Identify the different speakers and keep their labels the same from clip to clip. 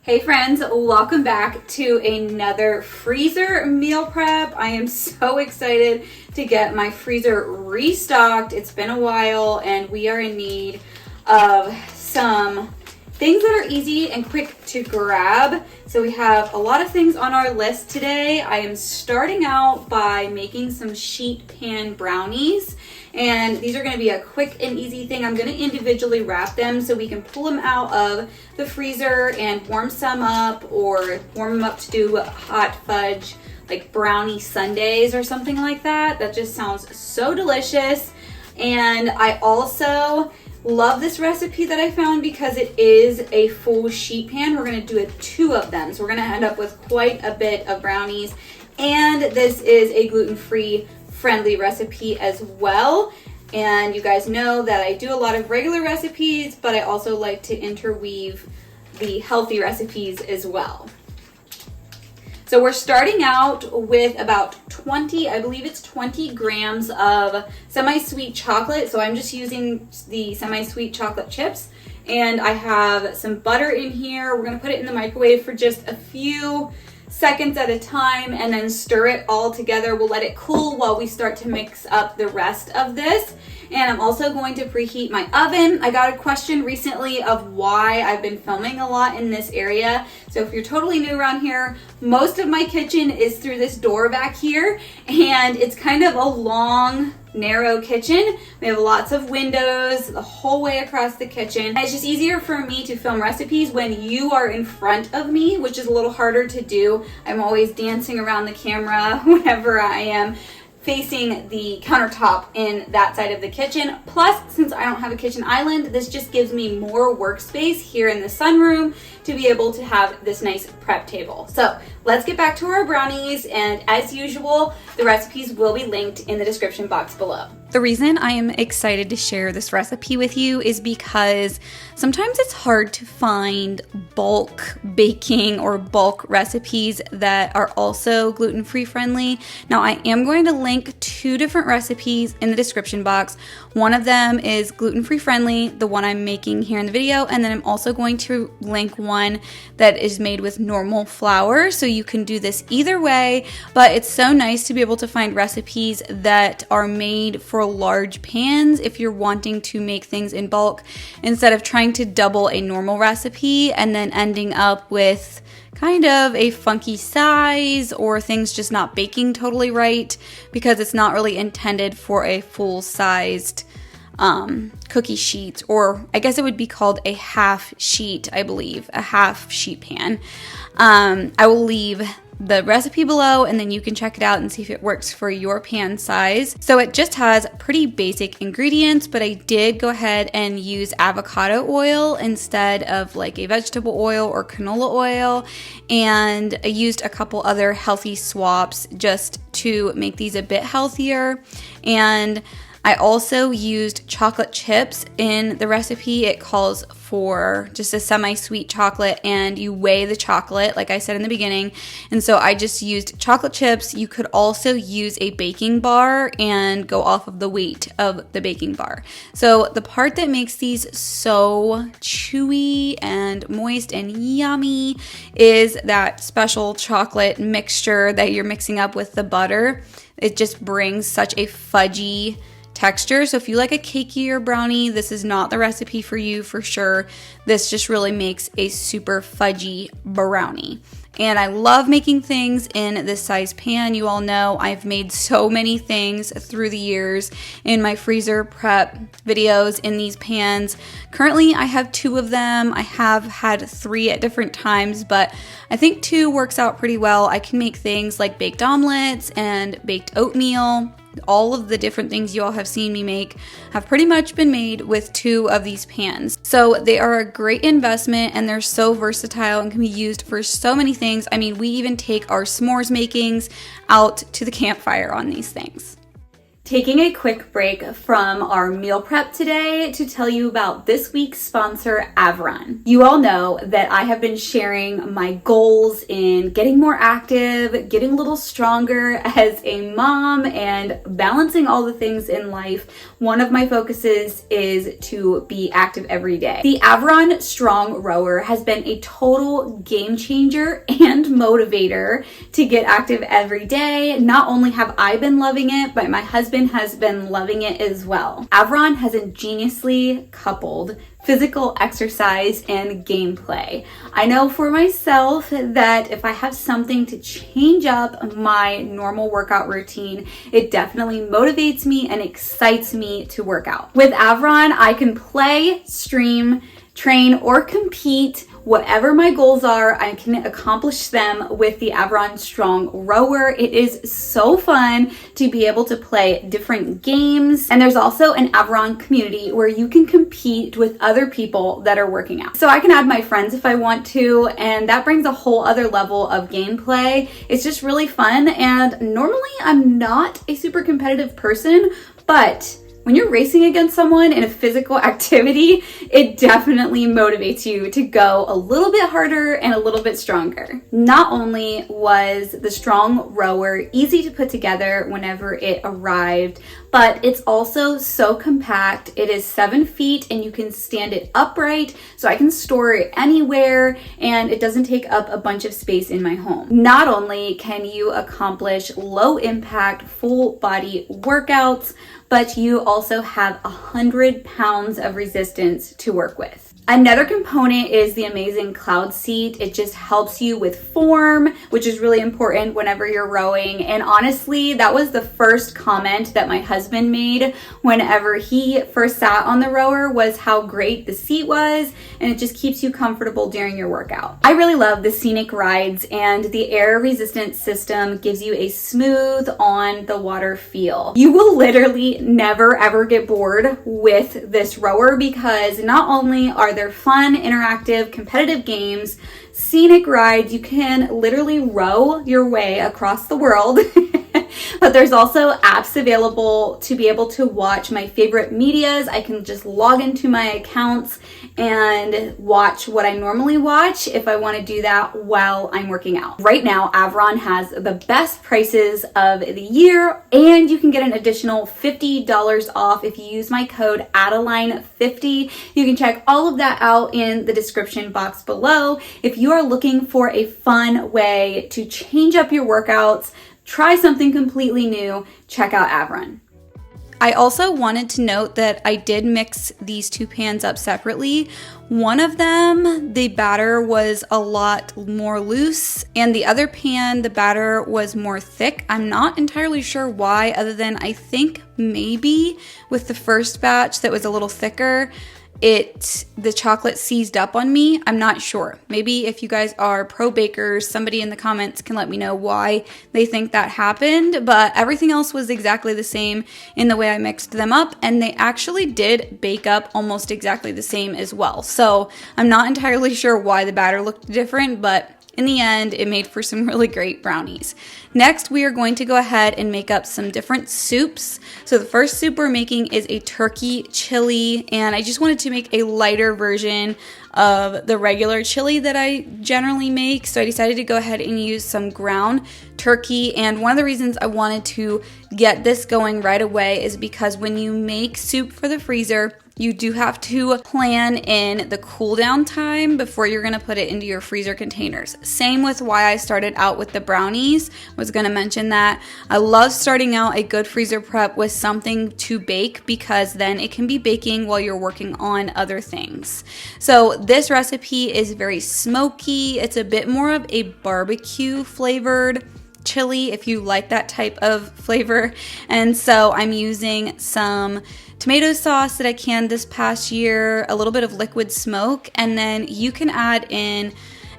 Speaker 1: Hey friends, welcome back to another freezer meal prep. I am so excited to get my freezer restocked. It's been a while and we are in need of some things that are easy and quick to grab. So we have a lot of things on our list today. I am starting out by making some sheet pan brownies. And these are going to be a quick and easy thing. I'm going to individually wrap them so we can pull them out of the freezer and warm some up, or warm them up to do hot fudge, like brownie sundaes or something like that. That just sounds so delicious. And I also love this recipe that I found because it is a full sheet pan. We're going to do two of them. So we're going to end up with quite a bit of brownies. And this is a gluten-free friendly recipe as well. And you guys know that I do a lot of regular recipes, but I also like to interweave the healthy recipes as well. So we're starting out with about 20, I believe it's 20 grams of semi-sweet chocolate. So I'm just using the semi-sweet chocolate chips. And I have some butter in here. We're gonna put it in the microwave for just a few seconds at a time and then stir it all together. We'll let it cool while we start to mix up the rest of this. And I'm also going to preheat my oven. I got a question recently of why I've been filming a lot in this area. So if you're totally new around here, most of my kitchen is through this door back here, and it's kind of a long, narrow kitchen. We have lots of windows the whole way across the kitchen. And it's just easier for me to film recipes when you are in front of me, which is a little harder to do. I'm always dancing around the camera whenever I am facing the countertop in that side of the kitchen. Plus, since I don't have a kitchen island, this just gives me more workspace here in the sunroom to be able to have this nice prep table. So let's get back to our brownies, and as usual, the recipes will be linked in the description box below. The reason I am excited to share this recipe with you is because sometimes it's hard to find bulk baking or bulk recipes that are also gluten-free friendly. Now, I am going to link two different recipes in the description box. One of them is gluten-free friendly, the one I'm making here in the video, and then I'm also going to link one that is made with normal flour, so you can do this either way. But it's so nice to be able to find recipes that are made for large pans if you're wanting to make things in bulk, instead of trying to double a normal recipe and then ending up with kind of a funky size or things just not baking totally right because it's not really intended for a full-sized cookie sheet, or I guess it would be called a half sheet, I believe, a half sheet pan. I will leave the recipe below and then you can check it out and see if it works for your pan size. So it just has pretty basic ingredients, but I did go ahead and use avocado oil instead of like a vegetable oil or canola oil, and I used a couple other healthy swaps just to make these a bit healthier. And I also used chocolate chips in the recipe. It calls for just a semi-sweet chocolate, and you weigh the chocolate, like I said in the beginning. And so I just used chocolate chips. You could also use a baking bar and go off of the weight of the baking bar. So the part that makes these so chewy and moist and yummy is that special chocolate mixture that you're mixing up with the butter. It just brings such a fudgy texture. So if you like a cakier brownie, this is not the recipe for you for sure. This just really makes a super fudgy brownie. And I love making things in this size pan. You all know I've made so many things through the years in my freezer prep videos in these pans. Currently, I have two of them. I have had three at different times, but I think two works out pretty well. I can make things like baked omelets and baked oatmeal. All of the different things you all have seen me make have pretty much been made with two of these pans. So they are a great investment and they're so versatile and can be used for so many things. I mean, we even take our s'mores makings out to the campfire on these things. Taking a quick break from our meal prep today to tell you about this week's sponsor, Adaline. You all know that I have been sharing my goals in getting more active, getting a little stronger as a mom, and balancing all the things in life. One of my focuses is to be active every day. The Adaline Strong Rower has been a total game changer and motivator to get active every day. Not only have I been loving it, but my husband has been loving it as well. Adaline has ingeniously coupled physical exercise and gameplay. I know for myself that if I have something to change up my normal workout routine, it definitely motivates me and excites me to work out. With Adaline, I can play, stream, train, or compete. Whatever my goals are, I can accomplish them with the Adaline Strong Rower. It is so fun to be able to play different games. And there's also an Adaline community where you can compete with other people that are working out. So I can add my friends if I want to, and that brings a whole other level of gameplay. It's just really fun. And normally I'm not a super competitive person, but when you're racing against someone in a physical activity, it definitely motivates you to go a little bit harder and a little bit stronger. Not only was the Strong Rower easy to put together whenever it arrived, but it's also so compact. It is 7 feet and you can stand it upright, so I can store it anywhere and it doesn't take up a bunch of space in my home. Not only can you accomplish low impact, full body workouts, but you also have 100 pounds of resistance to work with. Another component is the amazing cloud seat. It just helps you with form, which is really important whenever you're rowing. And honestly, that was the first comment that my husband made whenever he first sat on the rower, was how great the seat was, and it just keeps you comfortable during your workout. I really love the scenic rides, and the air resistance system gives you a smooth on the water feel. You will literally never ever get bored with this rower because not only are there fun, interactive, competitive games, scenic rides, you can literally row your way across the world. But there's also apps available to be able to watch my favorite medias. I can just log into my accounts and watch what I normally watch if I want to do that while I'm working out. Right now, Adaline has the best prices of the year, and you can get an additional $50 off if you use my code Adaline50. You can check all of that out in the description box below. If you are looking for a fun way to change up your workouts, try something completely new, check out Adaline. I also wanted to note that I did mix these two pans up separately. One of them, the batter was a lot more loose, and the other pan, the batter was more thick. I'm not entirely sure why, other than I think maybe with the first batch that was a little thicker, the chocolate seized up on me. I'm not sure. Maybe if you guys are pro bakers, somebody in the comments can let me know why they think that happened, but everything else was exactly the same in the way I mixed them up, and they actually did bake up almost exactly the same as well. So I'm not entirely sure why the batter looked different, but in the end, it made for some really great brownies. Next, we are going to go ahead and make up some different soups. So the first soup we're making is a turkey chili, and I just wanted to make a lighter version of the regular chili that I generally make. So I decided to go ahead and use some ground turkey. And one of the reasons I wanted to get this going right away is because when you make soup for the freezer, you do have to plan in the cool down time before you're gonna put it into your freezer containers. Same with why I started out with the brownies. Was gonna mention that. I love starting out a good freezer prep with something to bake because then it can be baking while you're working on other things. So this recipe is very smoky. It's a bit more of a barbecue flavored chili if you like that type of flavor. And so I'm using some tomato sauce that I canned this past year, a little bit of liquid smoke, and then you can add in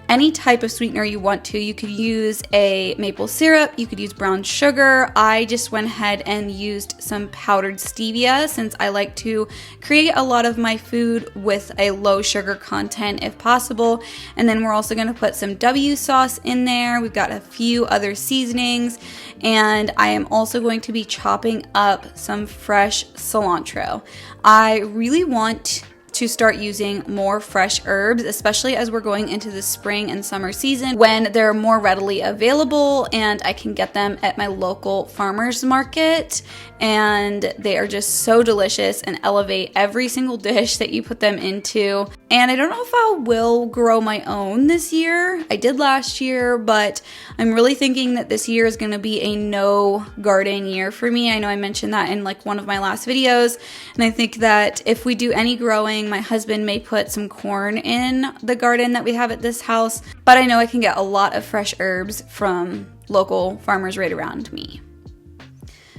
Speaker 1: any type of sweetener you want to. You could use a maple syrup, you could use brown sugar. I just went ahead and used some powdered stevia since I like to create a lot of my food with a low sugar content if possible. And then we're also going to put some W sauce in there. We've got a few other seasonings, and I am also going to be chopping up some fresh cilantro. I really want to start using more fresh herbs, especially as we're going into the spring and summer season when they're more readily available and I can get them at my local farmer's market, and they are just so delicious and elevate every single dish that you put them into. And I don't know if I will grow my own this year. I did last year, but I'm really thinking that this year is going to be a no garden year for me. I know I mentioned that in like one of my last videos, and I think that if we do any growing, my husband may put some corn in the garden that we have at this house, but I know I can get a lot of fresh herbs from local farmers right around me.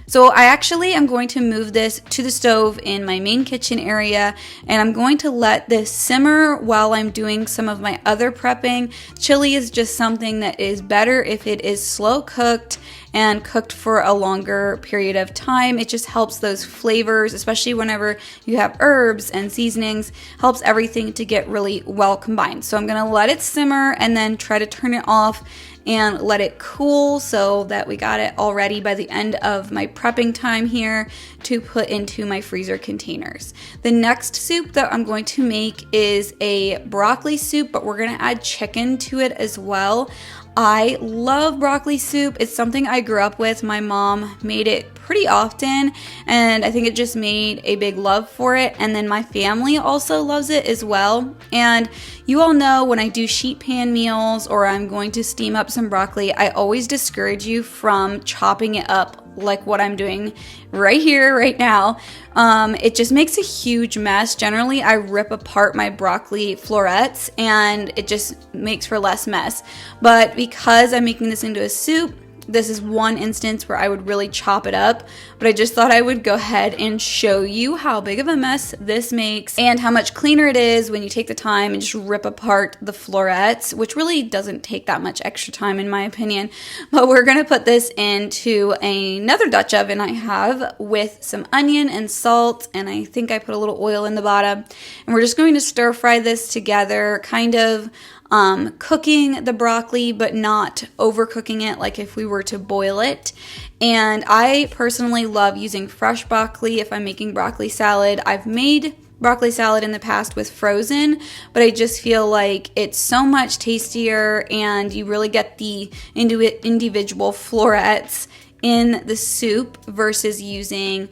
Speaker 1: So I actually am going to move this to the stove in my main kitchen area, and I'm going to let this simmer while I'm doing some of my other prepping. Chili is just something that is better if it is slow cooked and cooked for a longer period of time. It just helps those flavors, especially whenever you have herbs and seasonings, helps everything to get really well combined. So I'm gonna let it simmer and then try to turn it off and let it cool so that we got it all ready by the end of my prepping time here to put into my freezer containers. The next soup that I'm going to make is a broccoli soup, but we're gonna add chicken to it as well. I love broccoli soup. It's something I grew up with. My mom made it pretty often, and I think it just made a big love for it. And then my family also loves it as well. And you all know when I do sheet pan meals or I'm going to steam up some broccoli, I always discourage you from chopping it up like what I'm doing right here, right now. It just makes a huge mess. Generally, I rip apart my broccoli florets and it just makes for less mess. But because I'm making this into a soup, this is one instance where I would really chop it up, but I just thought I would go ahead and show you how big of a mess this makes and how much cleaner it is when you take the time and just rip apart the florets, which really doesn't take that much extra time in my opinion. But we're gonna put this into another Dutch oven I have with some onion and salt, and I think I put a little oil in the bottom. And we're just going to stir fry this together, kind of cooking the broccoli, but not overcooking it like if we were to boil it. And I personally love using fresh broccoli if I'm making broccoli salad. I've made broccoli salad in the past with frozen, but I just feel like it's so much tastier and you really get the individual florets in the soup versus using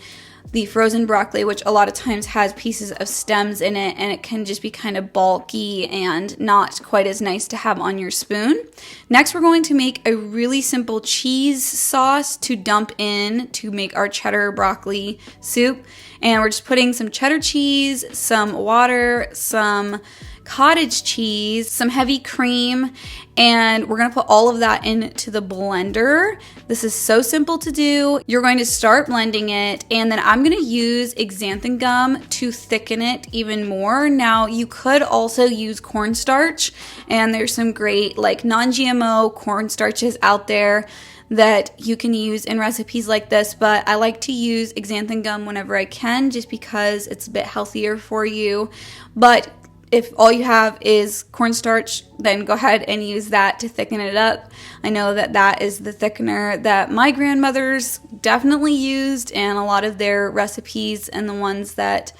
Speaker 1: the frozen broccoli, which a lot of times has pieces of stems in it, and it can just be kind of bulky and not quite as nice to have on your spoon. Next, we're going to make a really simple cheese sauce to dump in to make our cheddar broccoli soup. And we're just putting some cheddar cheese, some water, some cottage cheese, some heavy cream, and we're gonna put all of that into the blender. This is so simple to do. You're going to start blending it, and then I'm gonna use xanthan gum to thicken it even more. Now, you could also use cornstarch, and there's some great like non-GMO cornstarches out there that you can use in recipes like this, but I like to use xanthan gum whenever I can just because it's a bit healthier for you. But if all you have is cornstarch, then go ahead and use that to thicken it up. I know that that is the thickener that my grandmothers definitely used, and a lot of their recipes and the ones that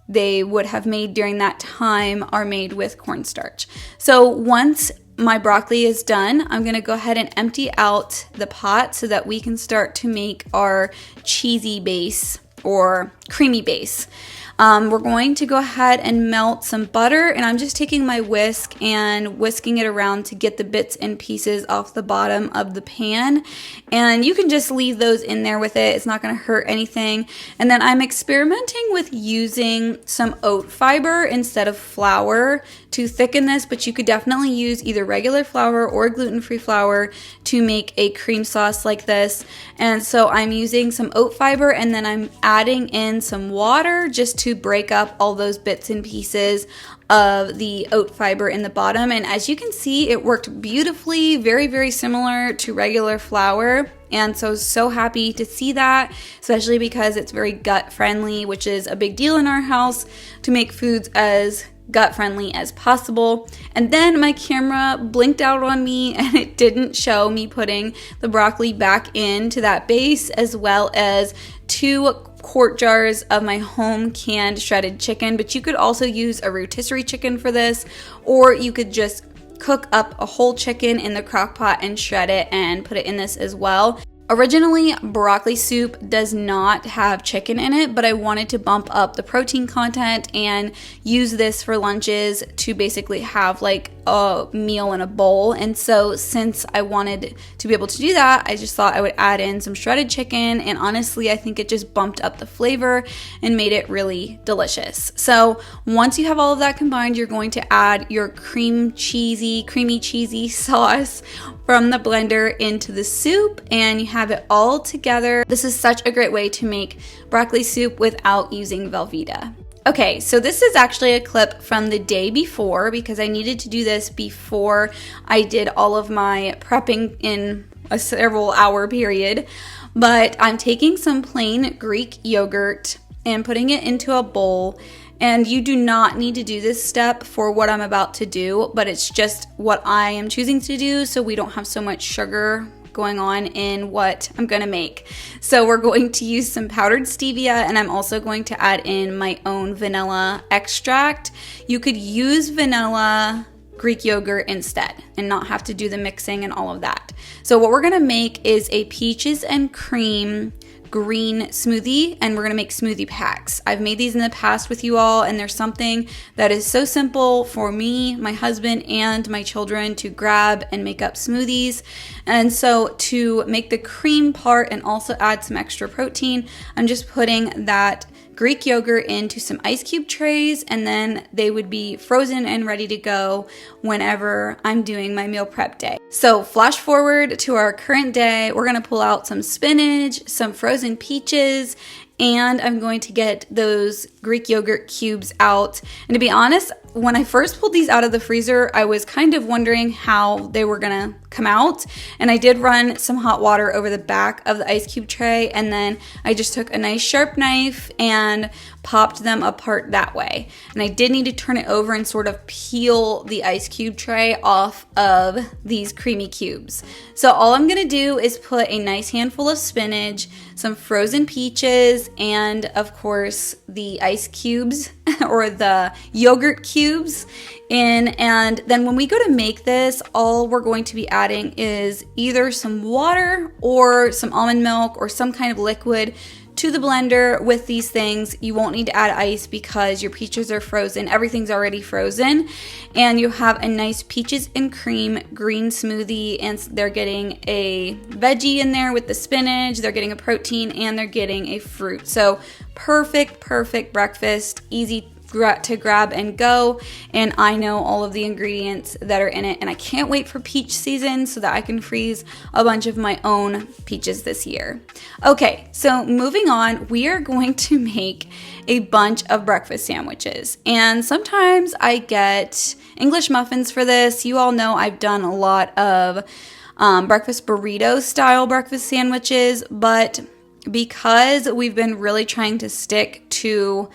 Speaker 1: they would have made during that time are made with cornstarch. So once my broccoli is done, I'm gonna go ahead and empty out the pot so that we can start to make our cheesy base or creamy base. We're going to go ahead and melt some butter, and I'm just taking my whisk and whisking it around to get the bits and pieces off the bottom of the pan. And you can just leave those in there with it. It's not going to hurt anything. And then I'm experimenting with using some oat fiber instead of flour to thicken this, but you could definitely use either regular flour or gluten-free flour to make a cream sauce like this. And so I'm using some oat fiber, and then I'm adding in some water just to break up all those bits and pieces of the oat fiber in the bottom. And as you can see, it worked beautifully, very, very similar to regular flour. And so happy to see that, especially because it's very gut friendly, which is a big deal in our house, to make foods as gut friendly as possible. And then my camera blinked out on me and it didn't show me putting the broccoli back into that base, as well as 2 quart jars of my home canned shredded chicken. But you could also use a rotisserie chicken for this, or you could just cook up a whole chicken in the crock pot and shred it and put it in this as well. Originally, broccoli soup does not have chicken in it, but I wanted to bump up the protein content and use this for lunches to basically have like a meal in a bowl. And so since I wanted to be able to do that, I just thought I would add in some shredded chicken, and honestly, I think it just bumped up the flavor and made it really delicious. So once you have all of that combined, you're going to add your creamy cheesy sauce from the blender into the soup, and you have it all together. This is such a great way to make broccoli soup without using Velveeta. Okay, so this is actually a clip from the day before, because I needed to do this before I did all of my prepping in a several hour period. But I'm taking some plain Greek yogurt and putting it into a bowl. And you do not need to do this step for what I'm about to do, but it's just what I am choosing to do so we don't have so much sugar going on in what I'm gonna make. So we're going to use some powdered stevia, and I'm also going to add in my own vanilla extract. You could use vanilla Greek yogurt instead and not have to do the mixing and all of that. So what we're gonna make is a peaches and cream green smoothie, and we're gonna make smoothie packs. I've made these in the past with you all, and there's something that is so simple for me, my husband, and my children to grab and make up smoothies. And so to make the cream part and also add some extra protein, I'm just putting that Greek yogurt into some ice cube trays, and then they would be frozen and ready to go whenever I'm doing my meal prep day. So flash forward to our current day, we're gonna pull out some spinach, some frozen peaches, and I'm going to get those Greek yogurt cubes out. And to be honest, when I first pulled these out of the freezer, I was kind of wondering how they were gonna come out. And I did run some hot water over the back of the ice cube tray, and then I just took a nice sharp knife and popped them apart that way. And I did need to turn it over and sort of peel the ice cube tray off of these creamy cubes. So all I'm gonna do is put a nice handful of spinach, some frozen peaches, and of course the ice cubes or the yogurt cubes in. And then when we go to make this, all we're going to be adding is either some water or some almond milk or some kind of liquid to the blender with these things. You won't need to add ice because your peaches are frozen. Everything's already frozen. And you have a nice peaches and cream green smoothie, and they're getting a veggie in there with the spinach, they're getting a protein, and they're getting a fruit. So perfect breakfast, easy to grab and go, and I know all of the ingredients that are in it, and I can't wait for peach season so that I can freeze a bunch of my own peaches this year. Okay, so moving on, we are going to make a bunch of breakfast sandwiches, and sometimes I get English muffins for this. You all know I've done a lot of breakfast burrito style breakfast sandwiches, but because we've been really trying to stick to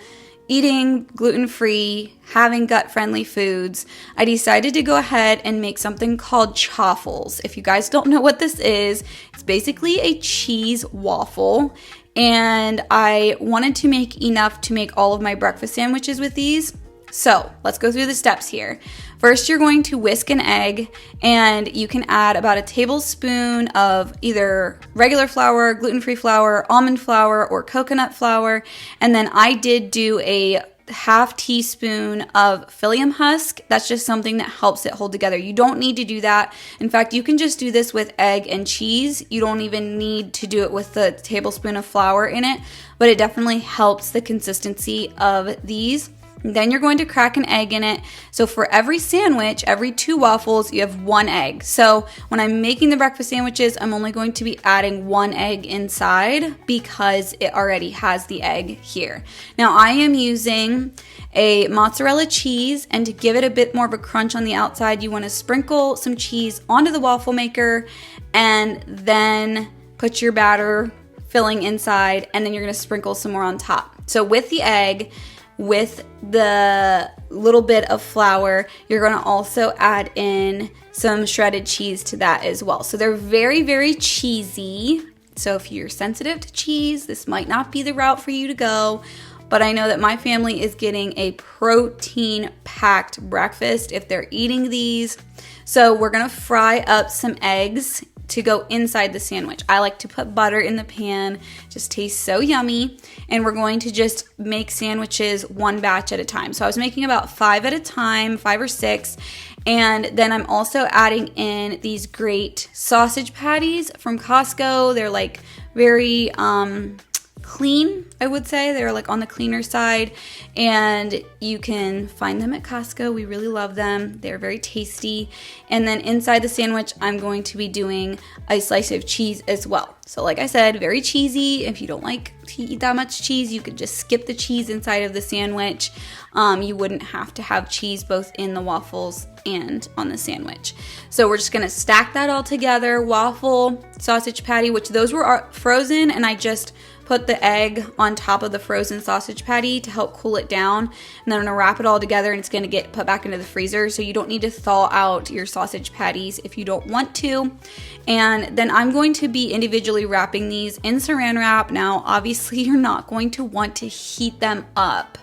Speaker 1: eating gluten-free, having gut-friendly foods, I decided to go ahead and make something called chaffles. If you guys don't know what this is, it's basically a cheese waffle, and I wanted to make enough to make all of my breakfast sandwiches with these. So let's go through the steps here. First, you're going to whisk an egg, and you can add about a tablespoon of either regular flour, gluten-free flour, almond flour, or coconut flour. And then I did do a half teaspoon of psyllium husk. That's just something that helps it hold together. You don't need to do that. In fact, you can just do this with egg and cheese. You don't even need to do it with the tablespoon of flour in it, but it definitely helps the consistency of these. Then you're going to crack an egg in it. So for every sandwich, every 2 waffles, you have 1 egg. So when I'm making the breakfast sandwiches, I'm only going to be adding 1 egg inside because it already has the egg here. Now I am using a mozzarella cheese, and to give it a bit more of a crunch on the outside, you want to sprinkle some cheese onto the waffle maker and then put your batter filling inside, and then you're going to sprinkle some more on top. So with the egg, with the little bit of flour, you're going to also add in some shredded cheese to that as well. So they're very, very cheesy. So if you're sensitive to cheese, this might not be the route for you to go. But I know that my family is getting a protein-packed breakfast if they're eating these. So we're going to fry up some eggs to go inside the sandwich. I like to put butter in the pan, just tastes so yummy. And we're going to just make sandwiches 1 batch at a time. So I was making about 5 at a time, 5 or 6. And then I'm also adding in these great sausage patties from Costco. They're like very clean, I would say. They're like on the cleaner side, and you can find them at Costco. We really love them. They're very tasty. And then inside the sandwich, I'm going to be doing a slice of cheese as well. So like I said, very cheesy. If you don't like to eat that much cheese, you could just skip the cheese inside of the sandwich. You wouldn't have to have cheese both in the waffles and on the sandwich. So we're just gonna stack that all together. Waffle, sausage patty, which those were frozen, and I just put the egg on top of the frozen sausage patty to help cool it down. And then I'm gonna wrap it all together, and it's gonna get put back into the freezer. So you don't need to thaw out your sausage patties if you don't want to. And then I'm going to be individually wrapping these in saran wrap. Now, obviously you're not going to want to heat them up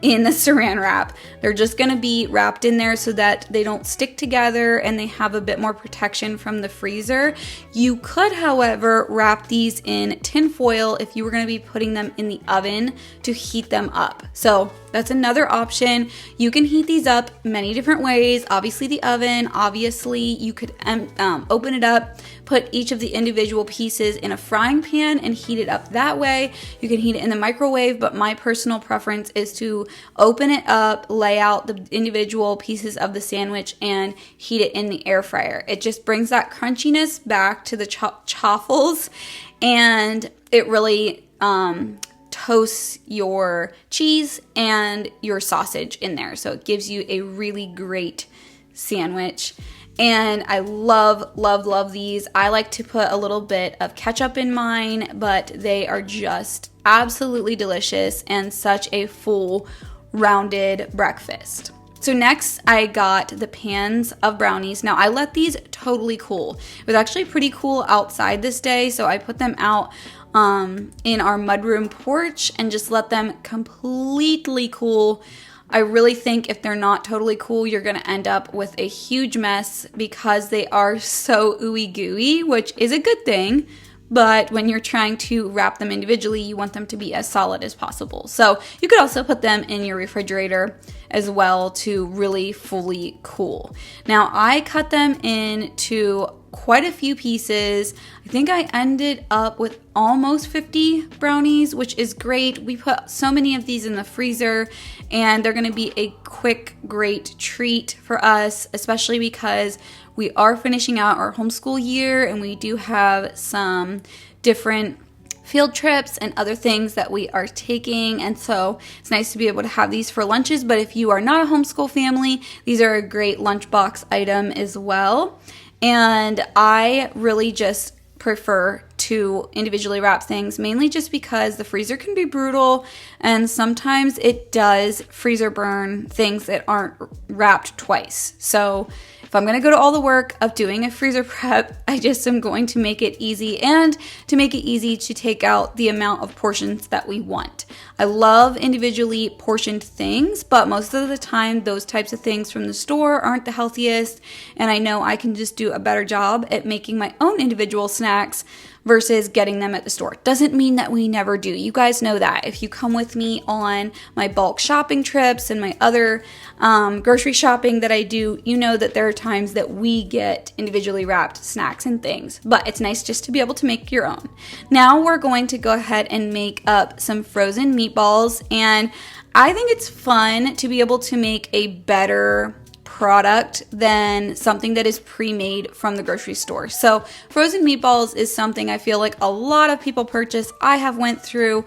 Speaker 1: in the saran wrap. They're just going to be wrapped in there so that they don't stick together and they have a bit more protection from the freezer. You could, however, wrap these in tin foil if you were going to be putting them in the oven to heat them up. So that's another option. You can heat these up many different ways. Obviously the oven, obviously you could open it up, put each of the individual pieces in a frying pan and heat it up that way. You can heat it in the microwave, but my personal preference is to open it up, lay out the individual pieces of the sandwich, and heat it in the air fryer. It just brings that crunchiness back to the chaffles, and it really toasts your cheese and your sausage in there. So it gives you a really great sandwich. And I love, love, love these. I like to put a little bit of ketchup in mine, but they are just absolutely delicious and such a full, rounded breakfast. So next, I got the pans of brownies. Now, I let these totally cool. It was actually pretty cool outside this day, so I put them out in our mudroom porch and just let them completely cool. I really think if they're not totally cool, you're going to end up with a huge mess because they are so ooey gooey, which is a good thing. But when you're trying to wrap them individually, you want them to be as solid as possible. So you could also put them in your refrigerator as well to really fully cool. Now, I cut them into quite a few pieces. I think I ended up with almost 50 brownies, which is great. We put so many of these in the freezer, and they're going to be a quick, great treat for us, especially because we are finishing out our homeschool year and we do have some different field trips and other things that we are taking, and so it's nice to be able to have these for lunches. But if you are not a homeschool family, these are a great lunchbox item as well. And I really just prefer to individually wrap things, mainly just because the freezer can be brutal and sometimes it does freezer burn things that aren't wrapped twice. So if I'm going to go to all the work of doing a freezer prep, I just am going to make it easy, and to make it easy to take out the amount of portions that we want. I love individually portioned things, but most of the time those types of things from the store aren't the healthiest, and I know I can just do a better job at making my own individual snacks versus getting them at the store. Doesn't mean that we never do. You guys know that. If you come with me on my bulk shopping trips and my other grocery shopping that I do, you know that there are times that we get individually wrapped snacks and things, but it's nice just to be able to make your own. Now we're going to go ahead and make up some frozen meatballs, and I think it's fun to be able to make a better product than something that is pre-made from the grocery store. So frozen meatballs is something I feel like a lot of people purchase. I have went through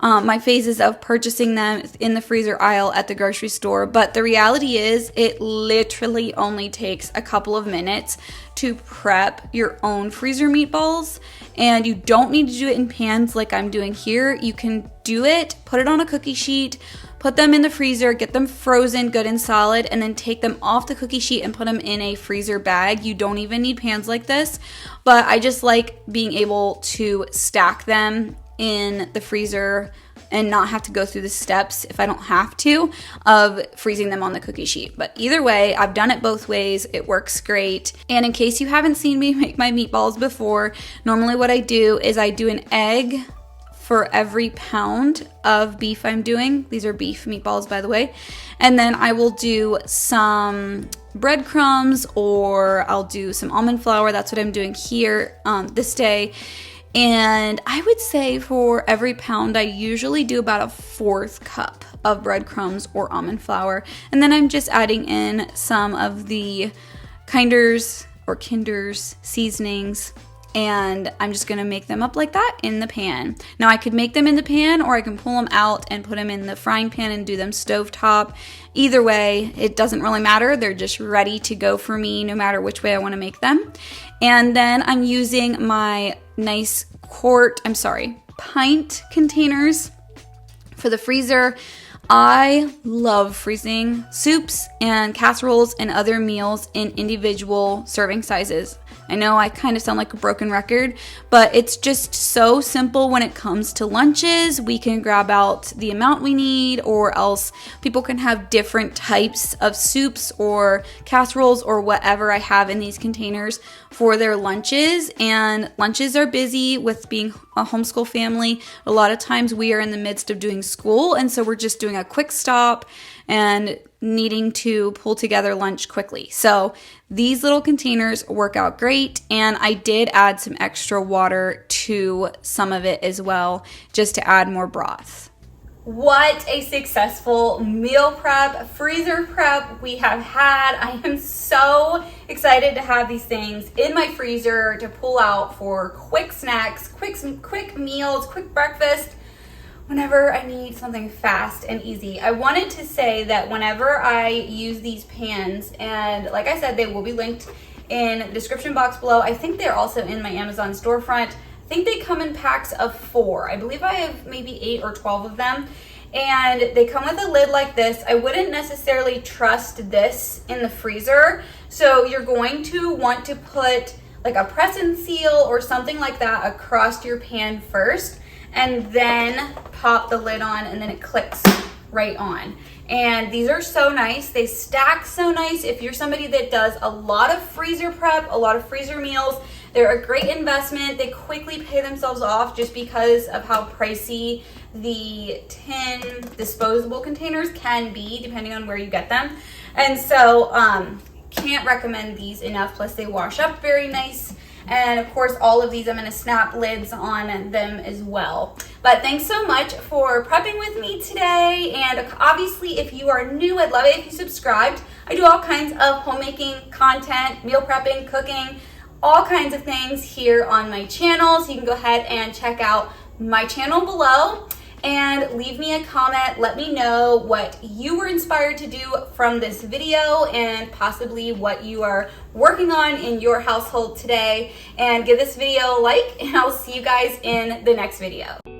Speaker 1: my phases of purchasing them in the freezer aisle at the grocery store, but the reality is it literally only takes a couple of minutes to prep your own freezer meatballs, and you don't need to do it in pans like I'm doing here. You can do it, put it on a cookie sheet, put them in the freezer, get them frozen good and solid, and then take them off the cookie sheet and put them in a freezer bag. You don't even need pans like this, but I just like being able to stack them in the freezer and not have to go through the steps, if I don't have to, of freezing them on the cookie sheet. But either way, I've done it both ways. It works great. And in case you haven't seen me make my meatballs before, normally what I do is I do an egg for every pound of beef I'm doing. These are beef meatballs, by the way. And then I will do some breadcrumbs, or I'll do some almond flour. That's what I'm doing here this day. And I would say for every pound, I usually do about a 1/4 cup of breadcrumbs or almond flour. And then I'm just adding in some of the Kinder's or Kinder's seasonings, and I'm just gonna make them up like that in the pan. Now I could make them in the pan, or I can pull them out and put them in the frying pan and do them stovetop. Either way, it doesn't really matter. They're just ready to go for me no matter which way I wanna make them. And then I'm using my nice pint containers for the freezer. I love freezing soups and casseroles and other meals in individual serving sizes. I know I kind of sound like a broken record, but it's just so simple when it comes to lunches. We can grab out the amount we need, or else people can have different types of soups or casseroles or whatever I have in these containers for their lunches. And lunches are busy with being a homeschool family. A lot of times we are in the midst of doing school, and so we're just doing a quick stop and needing to pull together lunch quickly. So these little containers work out great, and I did add some extra water to some of it as well, just to add more broth. What a successful meal prep, freezer prep we have had. I am so excited to have these things in my freezer to pull out for quick snacks, quick meals, quick breakfast, whenever I need something fast and easy. I wanted to say that whenever I use these pans, and like I said, they will be linked in the description box below. I think they're also in my Amazon storefront. I think they come in packs of 4. I believe I have maybe 8 or 12 of them. And they come with a lid like this. I wouldn't necessarily trust this in the freezer. So you're going to want to put like a press and seal or something like that across your pan first, and then pop the lid on, and then it clicks right on. And these are so nice. They stack so nice. If you're somebody that does a lot of freezer prep, a lot of freezer meals, they're a great investment. They quickly pay themselves off just because of how pricey the tin disposable containers can be, depending on where you get them. And so can't recommend these enough. Plus they wash up very nice. And of course, all of these, I'm going to snap lids on them as well. But thanks so much for prepping with me today. And obviously, if you are new, I'd love it if you subscribed. I do all kinds of homemaking content, meal prepping, cooking, all kinds of things here on my channel. So you can go ahead and check out my channel below and leave me a comment. Let me know what you were inspired to do from this video, and possibly what you are working on in your household today. And give this video a like, and I'll see you guys in the next video.